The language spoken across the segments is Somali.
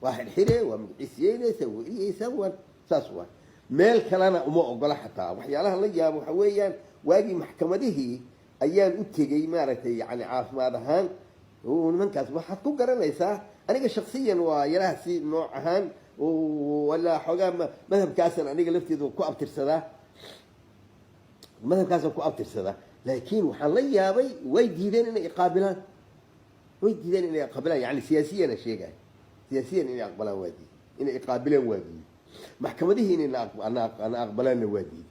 واحد حري ومقعسين سوي سوى ساسوا ميل كلنا وما أقول حتى وحيالها الله جاب وحويا واجي محكمة دي أيام أتجي مارتي يعني عارف ماذا هان ومن كاس واحد كوكر ليس أنا شخصيا ويراه سي نوع هان ولا حاجة مذهب كاسر أنا قلت ذو كواب ترسله مذهب كاسر كواب ترسله لكن وحلي يا بي ويديدين إنه يقابلان ويديدين إنه يقابلان يعني سياسيا الشيء جاي سياسيا إنه يقبلان وادي إنه يقابلان وادي محكمة دي إنه أنا أقبلان وادي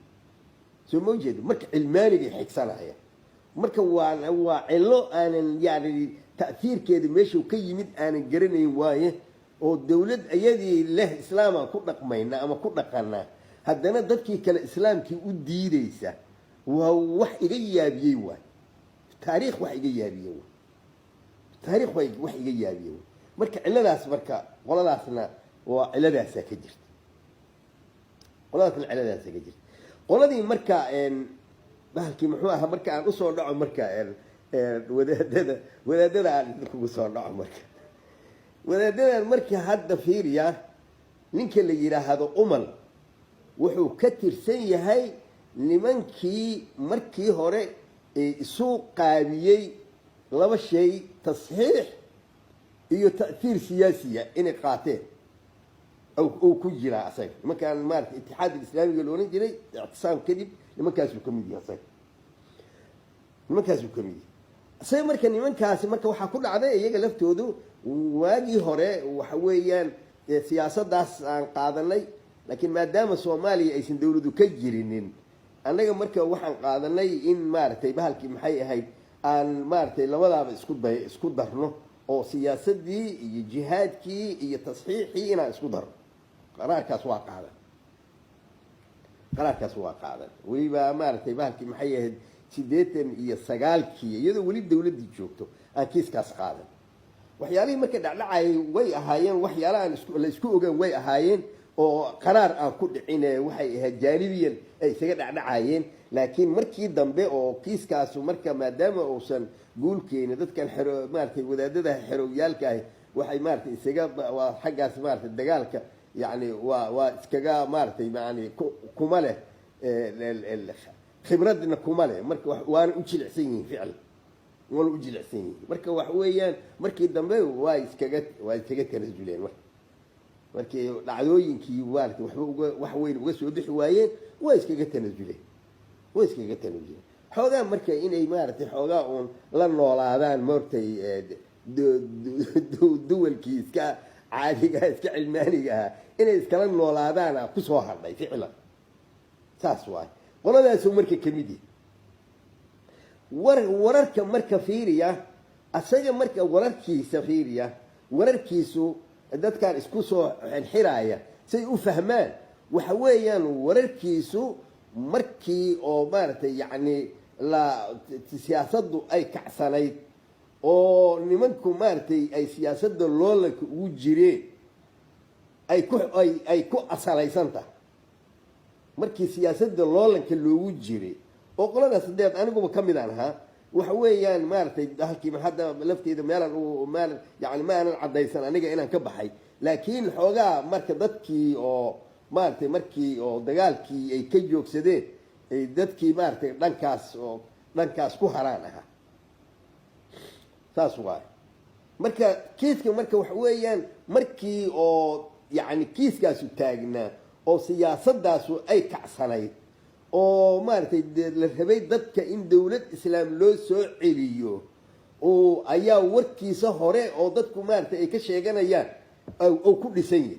شو موجود مرك المالي حكسنا هي مرك هو علو أنا يعني تأثير كده ماشي وكي مد أنا قرني وايه والدولة أيدي له إسلام كنا قمينا أما كنا قنا هذانا ضدك كالإسلام كي ودي ليسه وهو وح إيجابي واي تاريخ وح إيجابي واي تاريخ وح إيجابي واي مرك عللاس مرك ولا لاسنا وعللاس كجرت ولا لاسنا عللاس كجرت ولا دي مركا إن بحكي محوها مركا عن أصول نوع مركا إن وده عن أصول نوع مركا وده المركا هذا فيريا لينك اللي يرى هذا أمل وحو كتر سنة هاي nimankii markii hore isu qaabiyay laba shay tasxiix iyo ta'thir siyaasiya inay qaateen oo ku jira asag markaan maartay itixaad islaamiga loo jiray ictisaam kadib nimankaas uu kamid yahay asag nimankaas uu kamid yahay marka nimankaas marka waxa ku dhacday iyaga laftoodu waagii hore waxa weeyaan siyaasadaas aan qaadanay laakiin maadaama Soomaaliya aysan dawladu ka jirinin anaga marka waxaan qaadanay in maartay bahalkii maxay ahayd aan maartay labadaaba isku darno oo siyaasadii iyo jihaadkii iyo tasxiixii inaan isku darno qaraarkaas waa qaadan waliba maartay bahalkii maxay ahayd 89kii iyadoo wali dawladii joogto aan kiiskaas qaadan waxyaalihii marka dhacdhacay way ahaayeen waxyaalahan la isku ogaan way ahaayeen oo qaraar aan ku dhicin waxay ahayd jaanibiyan ay isaga dhacdhacayeen laakiin markii dambe oo kiiskaas marka maadaama uusan guulkeena dadkan maartay wadaadada xerowyaalka ah waxay maartay isaga waa xaggaas maartay dagaalka yani waa iskaga maartay yani kuma leh khibradna kuma leh marka waana u jilicsan yihiin ficil wala u jilicsan yihiin marka wax weeyaan markii dambe waa iskaga tanasuleen markii dhacdooyinkii waalkii wax weyn uga soo bixi waayeen way iskaga tanasuleen xoogaa marka inay maartay xoogaa uun la noolaadaan martay duwalkii iska caadiga iska cilmaaniga inay iskala noolaadaan ku soo hadhay ficila saas waay qoladaas marka kamidi wararka marka fiiriya asaga marka wararkiisa fiiriya wararkiisu dadkan isku soo xiraya say u fahmaan waxa weeyaan wararkiisu markii oo maartay yani la siyaasadu ay kacsanayd oo nimanku maartay ay siyaasada loolanka ugu jireen ay ku asalaysanta markii siyaasada loolanka loogu jiray oo qolada sadeed aniguba kamid ahaa waxa weeyaan maartay halkii hadda lafteeda meelan yani ma aanan cadaysan aniga inaan ka baxay laakiin xoogaa marka dadkii oo maartay markii oo dagaalkii ay ka joogsadeen ay dadkii maartay dhankaas ku haraan aha saas waay marka kiiska marka waxa weeyaan markii oo yani kiiskaasu taagnaa oo siyaasadaasu ay kacsanayd oo maartay la rabay dadka in dawlad islaam loo soo celiyo oo ayaa warkiisa hore oo dadku maartay ay ka sheeganayaan oo ku dhisan yahay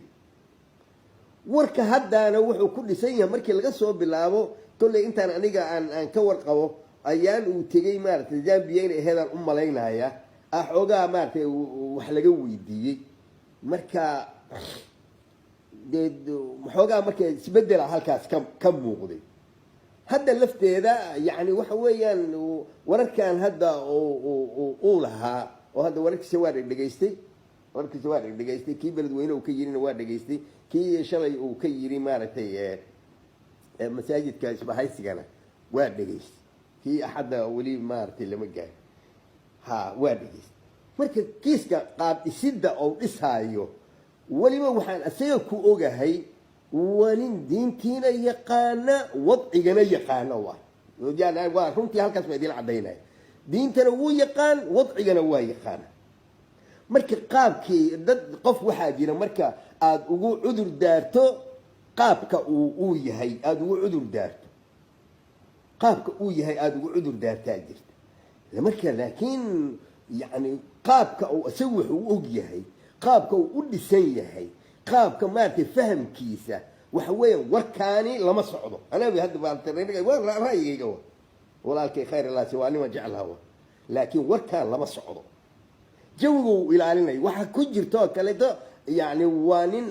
warka haddana wuxuu ku dhisan yahay markii laga soo bilaabo kolley intaan aniga aan ka warqabo ayaan uu tegay maartay Zambia inay heedaan u malaynaya xoogaa maartay wax laga weydiiyey marka xoogaa markay isbedela halkaas ka muuqday hadda lafteeda yani waxa weeyaan wararkan hadda oo lahaa oo hadda wararkiisa waa dhageystay kii beledweyne uu ka yirina waa dhageystay kii shalay uu ka yiri maartay masaajidka isbahaysigana waa dhageystay kii axada wali maartay lama gaar waa dhageystay marka kiiska qaab isida oo dhisaayo weliba waxaan asaga ku ogahay waa nin diintiina yaqaana wadcigana yaqaana waa runtii halkaas baa idin cadaynaya diintana wuu yaqaan wadcigana waa yaqaana marka qaabkii dad qof waxaa jira marka aad ugu cudur daarto qaabka uu yahay aad ugu cudur daarto qaabka uu yahay aad ugu cudur daartaa jirta marka laakiin yani qaabka uu isagu wuxuu og yahay qaabka uu u dhisan yahay qaabka maartay fahamkiisa waxa weeyaan warkaani lama socdo anaga hadda waa ra'yigayga walaalkay khayr allah si waa nima jeclaha laakiin warkaan lama socdo jawiga uu ilaalinay waxa ku jirto kaleeto yani waa nin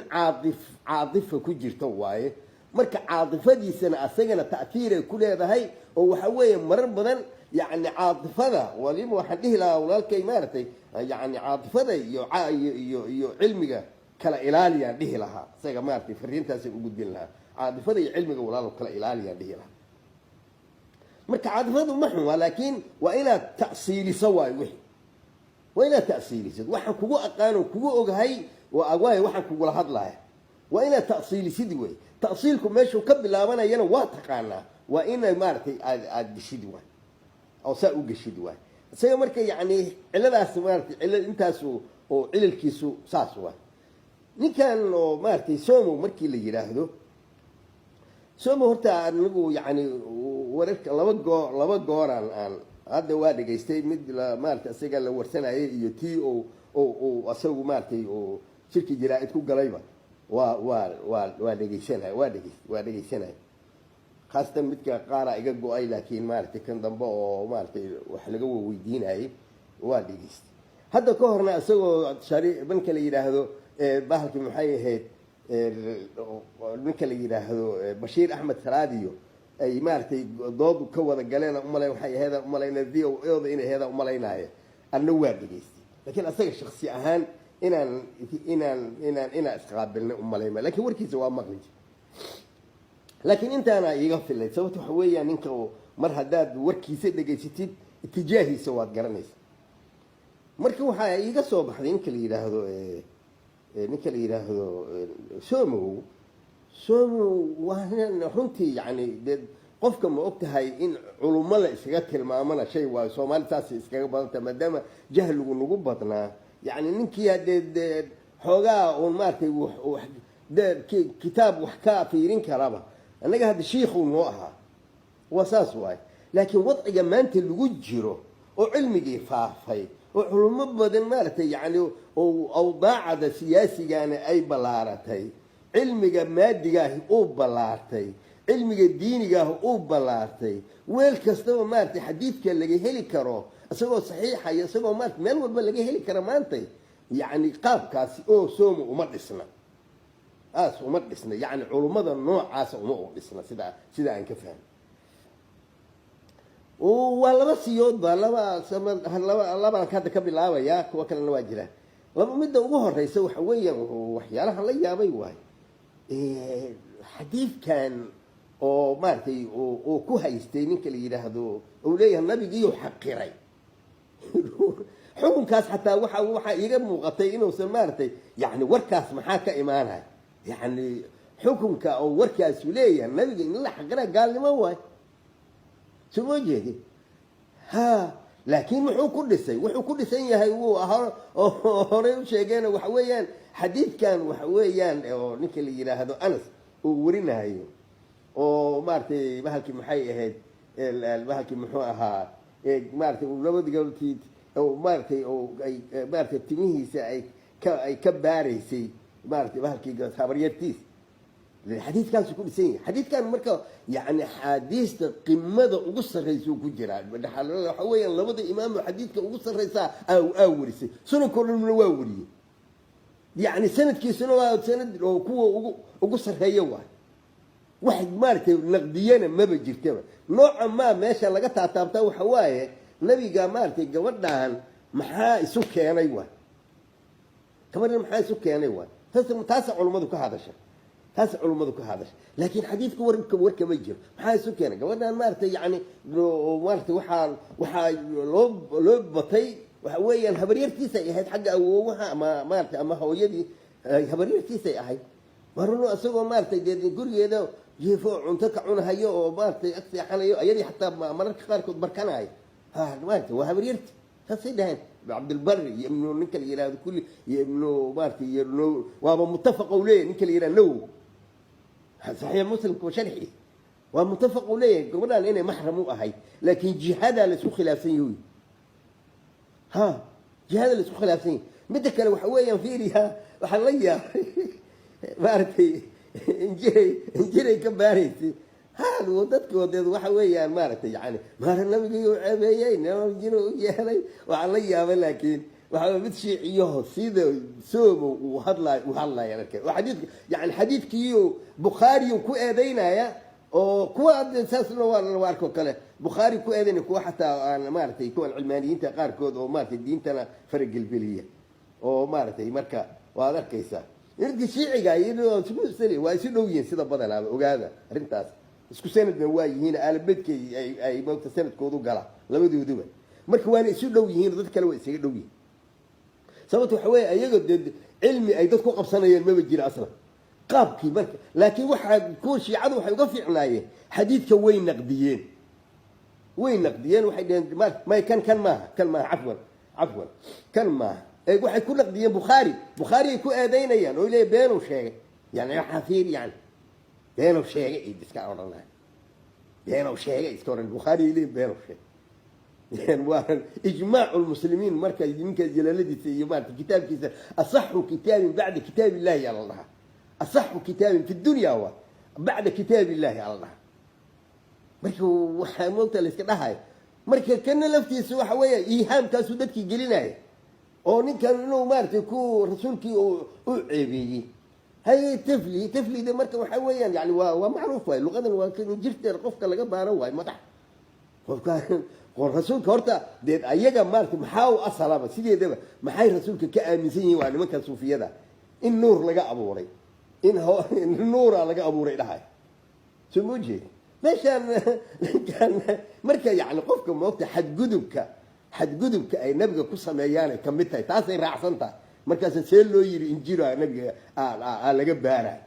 caadifa ku jirto waaye marka caadifadiisana asagana ta'tiir ay ku leedahay oo waxa weeye marar badan يعني عاطفة ولما واحد له ولالك إمارتي يعني عاطفة يو علمك كلا إلاليا ده لها سيجا مارتي فرين تاسي وجود لها عاطفة علمك ولالك كلا إلاليا ده لها مرك عاطفة محو ولكن وإلى تأصيل سواء وحي وإلى تأصيل سد وحن كوجو أقانو كوجو أجهي وأجواي وحن كوجو لهاد لها وإلى تأصيل سدوي تأصيلكم ماشوا كب لا وانا ينا واثقنا وإن مارتي عاد بشدوي أو سأوج الشدوان سيا مركا يعني على أسمارتي على إنتاسو أو على الكيسو ساسوا نكان مارتي سومو مركي اللي يراهدو سومو هرتا نقو يعني ورك لبا جوران عن هذا واحد جايستي مثل مارتي أسيجا لو ورسنا يتي أو أسوق مارتي أو شركة جرائد كو قريبة واحد جايسنا خاصة متك قارا يجوا أي لكن مالتي كان ضمبو مالتي وحلقوا ويديناي وادي جست هذا كهرنا سووا شري بنك اللي يراهدو بحالك محيهات بنك اللي يراهدو بشير أحمد سراديو أي مالتي ضاد كوا رجالنا أملاي وحي هذا أملاي نذيه وأيضا إن هذا أملاي نايه النواب جست لكن أصلا الشخصية أهان إن أستقبلنا أملاي ما لكن وركي سوا مغلج لكن انت انا يغفل لي سويت حويه نينك مر هداد وركيسه دغيستid اتجاهي سواد غرانيس marka waxa iga soo baxday in kale yiraahdo soomo waa runtii yani qofka ma ogtahay in culumada isaga tilmaamana shay waa Soomaalidaas iskaga badanta maadaama jahligu nagu badnaa yani ninkii hadee xoogaa oo maartay wax kitaab wax ka fiirin karaba أنا هذا شيخ ونوعها وساس واي لكن وضع جمانت اللي جيره وعلمي جفافي وعلوم بدل مالتي يعني أوضاع هذا سياسي يعني أي بلارتي علمي جمادي جاه أو بلارتي علمي ديني جاه أو بلارتي والكستوى مالتي حديث كان لقي هلي كرو أسوأ صحيحة يسوأ مالت مال وبل لقي هلي كرمانتي يعني قاب كاسي أو سوم ومدسنا ومدسنا يعني علماء النوع عاس ومدسنا سدا إنك فهم ولا بس يود لا سمن لا بقى كذا كبل لا وياك وكل الواجرة لما مدة وجهه يسوي حوية وحيالها الله يا بيواي حديث كان أو مارتي أو كوها يستينين كلي يرهدو وليه النبي جيو حقيري حكم كاس حتى وحا يجب مغطيين وسمارتي يعني وركاس محاكا إيمانها يعني حكمك أو وركاس وليه النبي إن الله حقيري قال لي ما هو شو وجهي ها لكن وحو كل شيء هي هو شيء وحويان حديث كان وحويان أو نكلي يرهدو أنس وورينا هاي oo maartay bahalkii maxay ahayd bahalkii muxuu ahaa maartay labada galtiid oo maartay oo ay maartay timihiisa ay ka baareysay maartay bahalkii habaryartiis xadiidkaas ku dhisay xadiidkan marka yaani xadiista qimada ugu sarreeyay ku jira waxa weeyaan labada imaam xadiidka ugu sarreeyay aw warisay sunan kullu waa wariyay yaani sanadkiisuna waa sanad oo kuwa ugu sarreeyay waa واحد مارتي نقدينا ما بجرتها نوعا ما ماشي لقى تعتبتها وحوايه نبي جا مارتي جودان محا سكان ايوه كمان محا سكان ايوه تاسع علماء كهذا شيء تاسع علماء كهذا شيء لكن حديث ورك بيجر محا سكان جودان مارتي يعني مارتي وحا لوب بطي وحويا الهبرير تيسا يهد حق اوها ما مارتي اما هو يدي habaryartiisay ahayd marno asagoo maaragtay dee gurigeeda jiifo cunto ka cunahayo oo maaragtay ag seexanayo ayadii xataa mararka qaarkood barkanayo maaragtay waa habaryarti saasay dhaheen cabdilbari iyo ibnu ninka la yihahdo kulli iyo ibnu maaragtay iyo waaba muttafaq uu leeyahay ninka la yihahdo nawowi saxiix muslimka wa sharxi waa muttafaq uu leeyahay gabadhaan inay maxram u ahayd laakiin jihadaa la isku khilaafsan yahay jihaada la isku khilaafsan yahay midda kale waxa weeyaan fiiriyaa waxaa la yaabay maaragtay injiray ka baaraysay dadkoodeed waxa weeyaan maaragtay yani maara nabigii u ceebeeyey injiro u yeelay waxaa la yaabay laakiin waxaa mid shiiciyaho sida soomo uu hadlaya arkay oo xadiidka yani xadiidkiiyo bukhaariyo ku eedeynaya oo kuwa saasna waa arko kale bukhaari ku eedeynaya kuwa xataa aan maaragtay kuwan cilmaaniyiinta qaarkood oo maaragtay diintana faragelbeliya oo maaragtay marka waad arkaysaa irki shiiciga waa isu dhow yihiin sida badanaaba ogaada arrintaas isku sanadna waa yihiin aalabedka ay moogta sanadkoodu gala labadooduba marka waana isu dhow yihiin dad kale waa isaga dhow yihiin sababta waxa weeye ayaga dee cilmi ay dad ku qabsanayeen maba jira aslan qaabkii marka laakiin waxaa kuwa shiicadu waxay uga fiicnaayeen xadiidka way naqdiyeen waxay dhaheen may kan maaha cafwan kan maaha waxay ku naqdiyeen bukhaari ay ku eedeynayaan oo leeyahay beenuu sheegay yani waxaa fiir yani beenuu sheegay iska odhanay beenuu sheegay iska odhan bukhaari ay leeyahay beenuu sheegay waa ijmaacu lmuslimiin marka ninka jalaaladiisa iyo maarata kitaabkiisa asaxu kitaabin bacda kitaab illahi ala dhaha asaxu kitaabin fi dunya waa bacda kitaab illahi ala dhaha marka waxaa moogta la iska dhahayo marka kana laftiisa waxa weeya iihaamkaasuu dadkii gelinaya oo ninkan inuu maaragtay ku rasuulkii u ceebeeyey hay taflida marka waxa weeyaan yani waa macruuf waay luqadan waa kan jirteed qofka laga baaran waayo madax qofka rasuulka horta dee ayaga maaragtay maxaa u asalaba sideedaba maxay rasuulka ka aaminsan yihiin waa nimanka suufiyada in nuur laga abuuray in nuura laga abuuray dhahay soo ma jeed meeshaan marka yani qofka moogta xadgudubka ay nabiga ku sameeyaan ay kamid tahay taasay raacsan tahay markaas see loo yiri injira nabiga laga baaray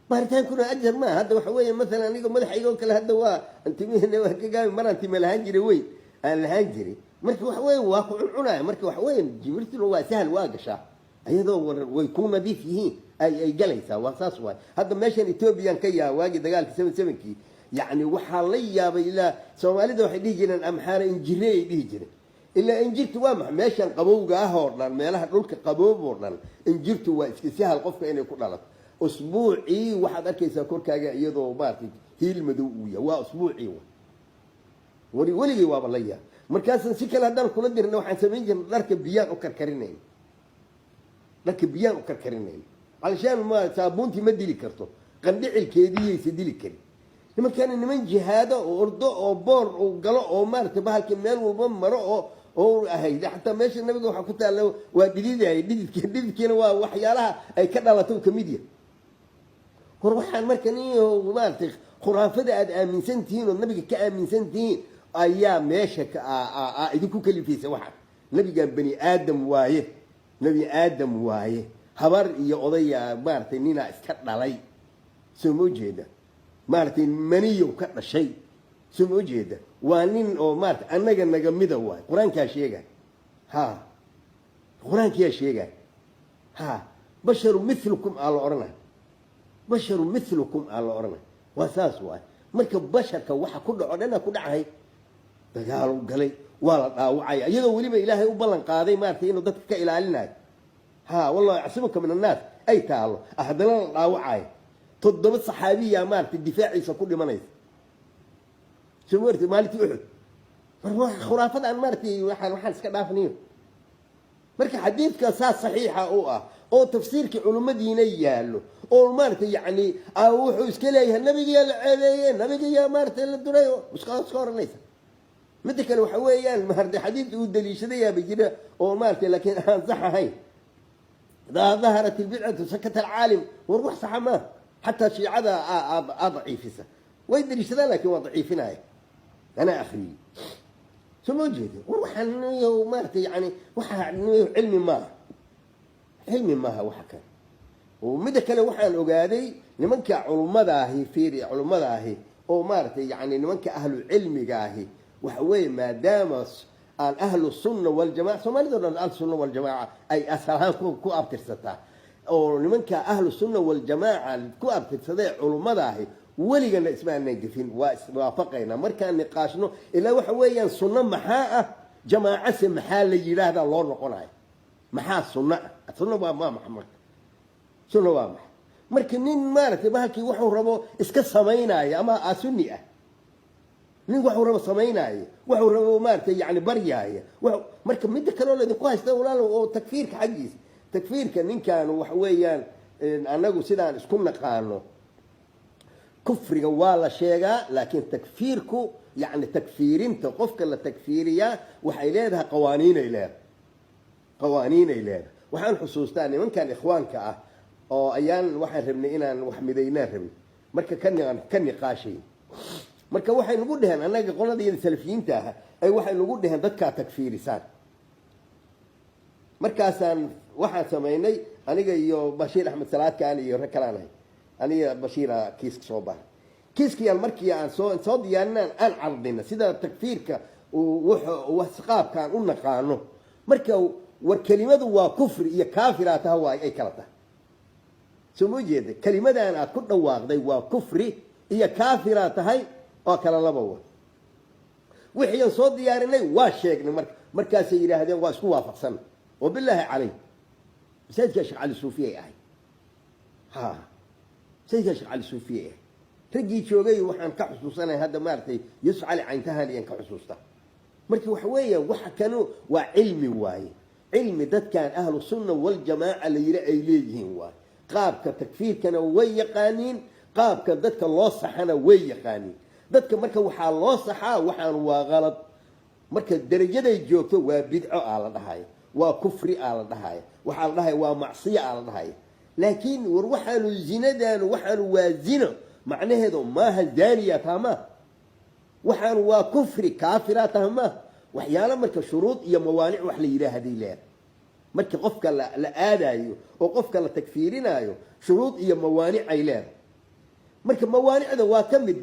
baaritaankuna ajar ma hadda waxa weeye maalan aniga madaxayga oo kale hadda waa antimihina waa ka gaabay mar antime lahaan jiray wey aan lahaan jiray marka waxa weeye waa ku cuncunaya marka waxa weeye jibirtuna waa sahal waa gashaa ayadoo way ku nadiif yihiin ay galaysaa waa saas waay hadda meeshan ethoobiyan ka yaa waagii dagaalka 77kii يعني waxaa la yaabay ilaa Soomaalida waxay dhihi jireen amxaara injire ay dhihi jireen ilaa injirtu waa maxay meeshan qabowga ah oo dhan meelaha dhulka qaboob oo dhan injirtu waa iska sahal qofka inay ku dhalato usbuuci waxaad arkaysaa korkaaga iyadoo maartay hiil madow u yahay waa usbuuci waligii waaba la yaab markaas si kale hadaan kula dirna waxaan sameyn jirnay dharka biyaan u karkarinayn علشان ما صابونتي ما ديلي كرتو قندعل كيديه يسديلي كري لما كان نمن جهاده وردو او بور او قلو او مارت بهالك ميل والبم مرو او هي حتى ماشي النبي waxa ku taalo waa dididkeena waa waxyaalaha ay ka dhalato kamidii hor waxaan markaniyo maartay khuraafada aad aaminsantiin oo nabiga ka aaminsantiin ayaa meesha idinku kalifaysa waxa nabiga bani aadam waaye habar iyo odaya maartay nina iska dhalay soo ma jeeda maartay maniyo ka dhashay soo ma jeeda waa nin oo maartay anaga naga mida waay quraanka sheega basharu mithlukum ala orana waa saas waay marka basharka waxa ku dhaco dhana ku dhacay dagaal galay waa la dhaawacay iyadoo waliba ilaahay u ballan qaaday maartay inuu dadka ka ilaalinayo والله يعصمك من الناس اي تعالوا اهدنا لاوعاي تضبط صحابيه مالتي الدفاعي كل ما نيس سمرتي مالتي احد خرافات عن مالتي waxaan iska dhaafniyo marka xadiidka saas saxiixa oo tafsiirka culimadiina yaalo oo maaltay yani wuxuu iska leeyahay nabiga la ceebeeyay nabiga maaltay la durayo iska oranaysa mid kale waxa weeyaan maartay xadiid uu daliishaday bajira oo maaltay laakiin aan sax ahayn إذا ظهرت البدعة سكت العالم وروح صحماه حتى الشيعة ضعيفة ويدري ذلك هو ضعيفنا أنا أخري ثم وجهي وروح ومارتي يعني علمي ما علمي ما هو حكى ومدة كله وحن أجادي نمنك علماء داهي في علماء داهي أو مارتي يعني نمنك أهل العلم جاهي وحوي ما دام عن أهل السنة والجماعة ثم نقدر أهل السنة والجماعة أي أسرها كو أبترستا أو نمنك أهل السنة والجماعة كو أبترستا علماء داهي ولي قلنا اسمها النيدفين وافقنا مركان نقاشنا إلا وحويا سنة محاء جماعة محال يجي هذا الله نقولها محاء سنة ما محمد سنة وامح مركنين مارتي بهالكي وحو ربو اسك سميناي اما اسنيه نين وحو ربو سميناي وحو ربو مارتي يعني برياي مركن مد كلو لدي ku haysta walaalo oo takfiirka xaqiis takfiirka ninkan wax weeyaan anagu sidaan isku naqaano kufriga waa la sheegaa laakiin takfiirku yani takfiirinta qofka la takfiiriya waxay leedahay qawaaniin ay leedahay waxaan xusuustaa nimankan ikhwaanka ah oo ayaan waxaan rabnay inaan wax midaynaan rabin marka ka niqaashay marka waxay nagu dhaheen anaga qoladii salafiyiinta ah ay waxay nagu dhaheen dadka takfiirisaan markaasaan waxaan sameynay aniga iyo Bashiir Ahmed Salaadkaan iyo rakalaanay aniga Bashiira kiiska soo baahay kiiskii markii aan soo diyaarnaan aan cardina sida takfiirka oo wasqaabkan u naqaano marka war kelimadu waa kufri iyo kaafiraataha waa ay kala tahay سموجيد كلمة أنا أكون واقعي وكفري هي كافرة هاي أكل الله بوا وحين صوت ديارنا واشيك مركز سيرة هذا واسكوا فقسنا وبالله عليه سيدك على الصوفية هاي ها سيدك على الصوفية تجي شوقي وحن كحسوسنا هذا مارتي يسعى عن تهاني كحسوسته مركز وحوية وحكنوا وعلمي واي علمي ده كان أهل السنة والجماعة اللي يرأي ليهم واي qaabka takfiirkana way yaqaaniin qaabka dadka loo saxana way yaqaaniin dadka marka waxa loo saxaa waxaan waa qalad marka darajaday joogto waa bidco la dhahay waa kufri la dhahay waxa la dhahay waa macsiyo la dhahay laakiin war waxaanu zinadan waxaanu waa zina macnaheedu ma ha zaaniya tama waxaanu waa kufri kaafira tama waxyaalo marka shuruud iyo mawaanic wax la yiraahday leeyahay markii qofka la aadayo oo qofka la takfiirinayo shuruud iyo mawaanic ay leedahay marka mawaanicda waa kamid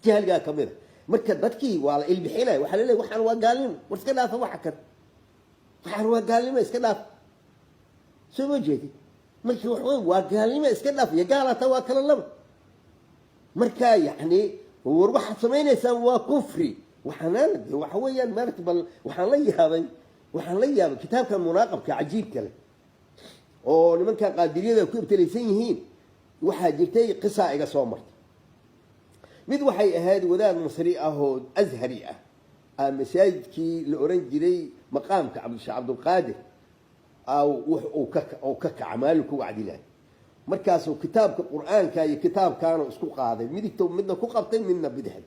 jahliga kamid marka dadkii waa la ilbixinay waxa la leeyahay waxaan waa gaalimo war iska dhaaf waxa ka waxaan waa gaalimo iska dhaaf soo jeedi markii waa gaalimo iska dhaaf ya gaalata waa kala laba marka yani war waxa sameynaysan waa kufri waxaan waxa weeyaan maartay bal waxaan la yaabay kitaabka munaaqabka cajiibka leh oo nimanka qaadiriyada ku ibtilaysan yihiin waxa jirtay qisa iga soo martay mid waxay ahayd wadaad masri ah oo azhari ah masaajidkii la oran jiray maqaamka Abdul Qaadir oo ka kacamaal ku wacdilaan markaas oo kitaabka quraanka iyo kitaabkaana isku qaaday midna ku qabtay midna bidixay